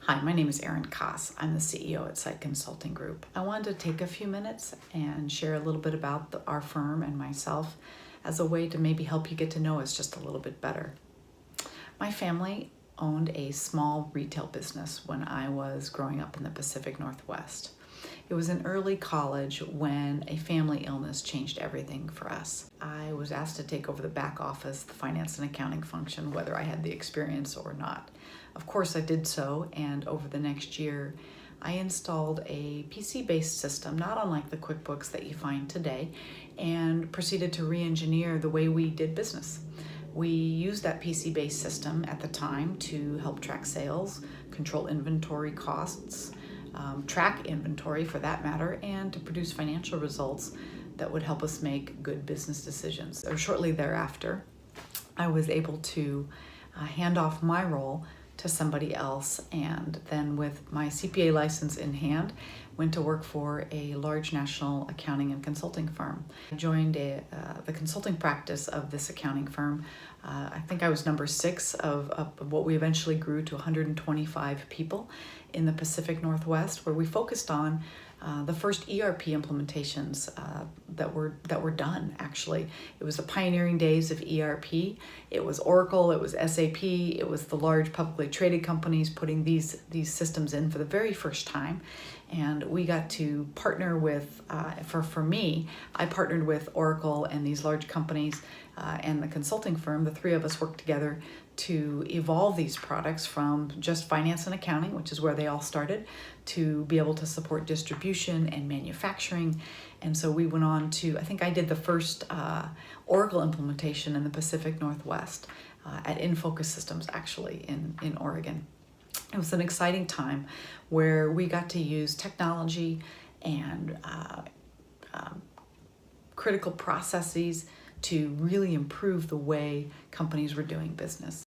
Hi, my name is Erin. I'm the CEO at SYTE Consulting Group. I wanted to take a few minutes and share a little bit about our firm and myself as a way to maybe help you get to know us just a little bit better. My family owned a small retail business when I was growing up in the Pacific Northwest. It was in early college when a family illness changed everything for us. I was asked to take over the back office, the finance and accounting function, whether I had the experience or not. Of course I did so, and over the next year I installed a PC-based system, not unlike the QuickBooks that you find today, and proceeded to re-engineer the way we did business. We used that PC-based system at the time to help track sales, control inventory costs, track inventory for that matter, and to produce financial results that would help us make good business decisions. Shortly thereafter, I was able to hand off my role to somebody else, and then with my CPA license in hand, went to work for a large national accounting and consulting firm. I joined the consulting practice of this accounting firm. I think I was number 6 of what we eventually grew to 125 people in the Pacific Northwest, where we focused on the first ERP implementations that were done, actually. It was the pioneering days of ERP. It was Oracle, it was SAP, it was the large publicly traded companies putting these systems in for the very first time. And we got to partner with, for me, I partnered with Oracle and these large companies and the consulting firm. The three of us worked together to evolve these products from just finance and accounting, which is where they all started, to be able to support distribution and manufacturing. And so we went on to, I think I did the first Oracle implementation in the Pacific Northwest at Infocus Systems, actually, in Oregon. It was an exciting time where we got to use technology and critical processes to really improve the way companies were doing business.